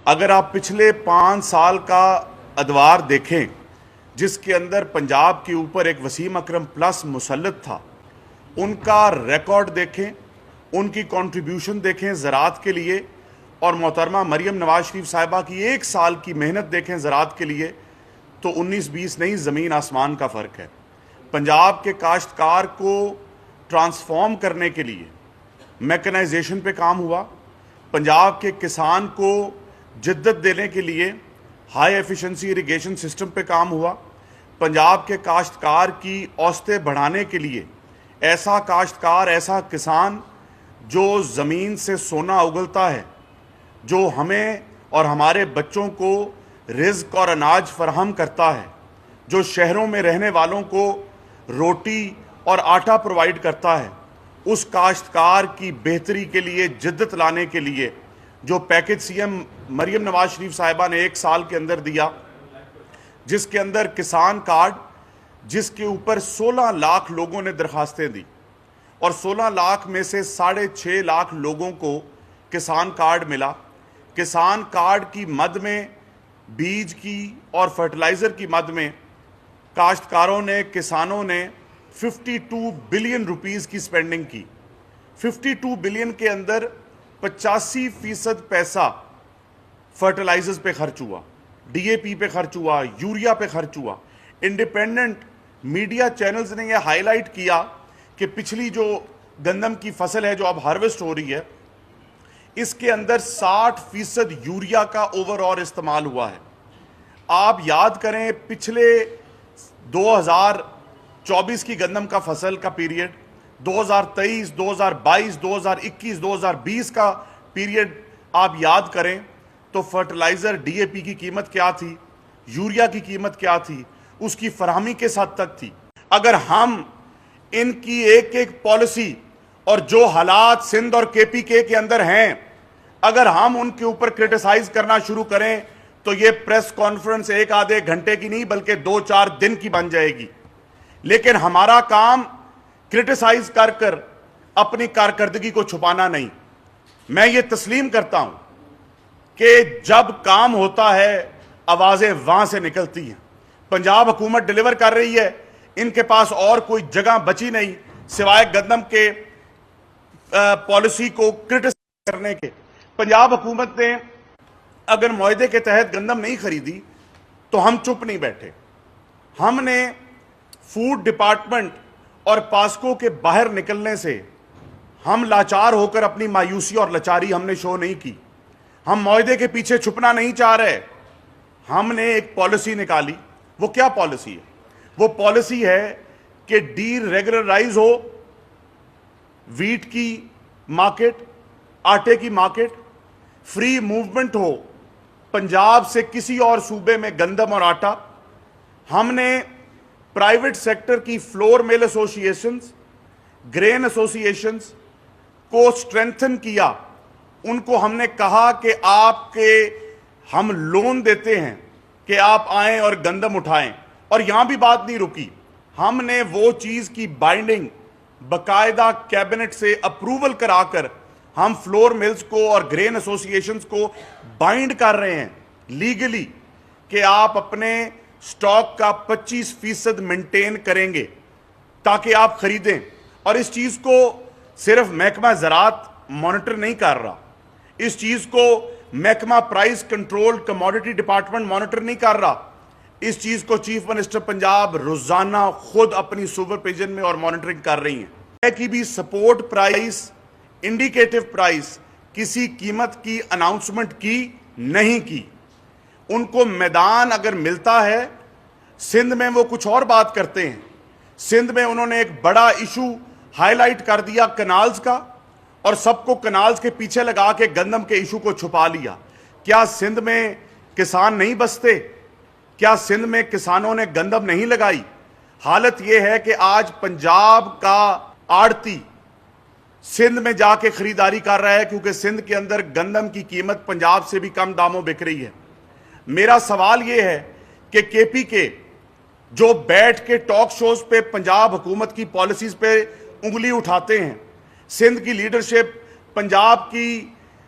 اگر آپ پچھلے 5 سال کا ادوار دیکھیں جس کے اندر پنجاب کے اوپر ایک وسیم اکرم پلس مسلط تھا، ان کا ریکارڈ دیکھیں، ان کی کنٹریبیوشن دیکھیں زراعت کے لیے، اور محترمہ مریم نواز شریف صاحبہ کی 1 سال کی محنت دیکھیں زراعت کے لیے، تو 19-20 نہیں، زمین آسمان کا فرق ہے۔ پنجاب کے کاشتکار کو ٹرانسفارم کرنے کے لیے میکنائزیشن پہ کام ہوا، پنجاب کے کسان کو جدت دینے کے لیے ہائی ایفیشنسی ایریگیشن سسٹم پہ کام ہوا، پنجاب کے کاشتکار کی اوسطیں بڑھانے کے لیے ایسا کاشتکار، ایسا کسان جو زمین سے سونا اگلتا ہے، جو ہمیں اور ہمارے بچوں کو رزق اور اناج فراہم کرتا ہے، جو شہروں میں رہنے والوں کو روٹی اور آٹا پرووائڈ کرتا ہے، اس کاشتکار کی بہتری کے لیے، جدت لانے کے لیے جو package C M Maryam Nawaz Sharif صاحبہ نے 1 سال کے اندر دیا، جس کے اندر کسان کارڈ، جس کے اوپر 16 لاکھ لوگوں نے درخواستیں دی، اور 16 لاکھ میں سے 6.5 لاکھ لوگوں کو کسان کارڈ ملا۔ کسان کارڈ کی مد میں، بیج کی اور فرٹیلائزر کی مد میں کاشتکاروں نے، کسانوں نے 52 بلین روپیز کی سپینڈنگ کی۔ 52 بلین کے اندر 85% پیسہ فرٹیلائزرز پہ خرچ ہوا، ڈی اے پی پہ خرچ ہوا، یوریا پہ خرچ ہوا۔ انڈیپینڈنٹ میڈیا چینلز نے یہ ہائی لائٹ کیا کہ پچھلی جو گندم کی فصل ہے جو اب ہارویسٹ ہو رہی ہے، اس کے اندر 60% یوریا کا اوور آل استعمال ہوا ہے۔ آپ یاد کریں پچھلے 2024 کی گندم کا فصل کا پیریڈ، 2023، 2022، 2021، 2020 کا پیریڈ آپ یاد کریں تو فرٹیلائزر ڈی اے پی کی قیمت کیا تھی، یوریا کی قیمت کیا تھی، اس کی فراہمی کس حد تک تھی۔ اگر ہم ان کی ایک ایک پالیسی اور جو حالات سندھ اور کے پی کے اندر ہیں، اگر ہم ان کے اوپر کرٹیسائز کرنا شروع کریں تو یہ پریس کانفرنس 1-آدھے گھنٹے کی نہیں بلکہ 2-4 دن کی بن جائے گی۔ لیکن ہمارا کام کرٹیسائز کر کر اپنی کارکردگی کو چھپانا نہیں۔ میں یہ تسلیم کرتا ہوں کہ جب کام ہوتا ہے آوازیں وہاں سے نکلتی ہیں۔ پنجاب حکومت ڈیلیور کر رہی ہے، ان کے پاس اور کوئی جگہ بچی نہیں سوائے گندم کے پالیسی کو کرٹیسائز کرنے کے۔ پنجاب حکومت نے اگر معاہدے کے تحت گندم نہیں خریدی تو ہم چپ نہیں بیٹھے۔ ہم نے فوڈ ڈپارٹمنٹ اور پاسکو کے باہر نکلنے سے ہم لاچار ہو کر اپنی مایوسی اور لاچاری ہم نے شو نہیں کی۔ ہم معاہدے کے پیچھے چھپنا نہیں چاہ رہے۔ ہم نے ایک پالیسی نکالی۔ وہ کیا پالیسی ہے؟ وہ پالیسی ہے کہ ڈی ریگولرائز ہو ویٹ کی مارکیٹ، آٹے کی مارکیٹ، فری موومنٹ ہو پنجاب سے کسی اور صوبے میں گندم اور آٹا۔ ہم نے پرائیویٹ سیکٹر کی فلور مل ایسوسی ایشنز، گرین ایسوسی ایشنز کو سٹرینتھن کیا۔ ان کو ہم نے کہا کہ آپ کے ہم لون دیتے ہیں کہ آپ آئیں اور گندم اٹھائیں، اور یہاں بھی بات نہیں رکی۔ ہم نے وہ چیز کی بائنڈنگ باقاعدہ کیبنٹ سے اپروول کرا کر ہم فلور ملز کو اور گرین ایسوسی ایشنز کو بائنڈ کر رہے ہیں لیگلی کہ آپ اپنے سٹاک کا 25% مینٹین کریں گے تاکہ آپ خریدیں۔ اور اس چیز کو صرف محکمہ زراعت مانیٹر نہیں کر رہا، اس چیز کو محکمہ price control commodity department monitor نہیں کر رہا، اس چیز کو چیف منسٹر پنجاب روزانہ خود اپنی سپرویژن میں اور مانیٹرنگ کر رہی ہیں۔ کی بھی سپورٹ پرائز، انڈیکیٹو پرائز کسی قیمت کی اناؤنسمنٹ کی نہیں کی۔ ان کو میدان اگر ملتا ہے، سندھ میں وہ کچھ اور بات کرتے ہیں۔ سندھ میں انہوں نے ایک بڑا ایشو ہائی لائٹ کر دیا کنالز کا، اور سب کو کنالز کے پیچھے لگا کے گندم کے ایشو کو چھپا لیا۔ کیا سندھ میں کسان نہیں بستے؟ کیا سندھ میں کسانوں نے گندم نہیں لگائی؟ حالت یہ ہے کہ آج پنجاب کا آڑتی سندھ میں جا کے خریداری کر رہا ہے کیونکہ سندھ کے اندر گندم کی قیمت پنجاب سے بھی کم داموں بک رہی ہے۔ میرا سوال یہ ہے کہ کے پی کے جو بیٹھ کے ٹاک شوز پہ پنجاب حکومت کی پالیسیز پہ انگلی اٹھاتے ہیں، سندھ کی لیڈرشپ، پنجاب کی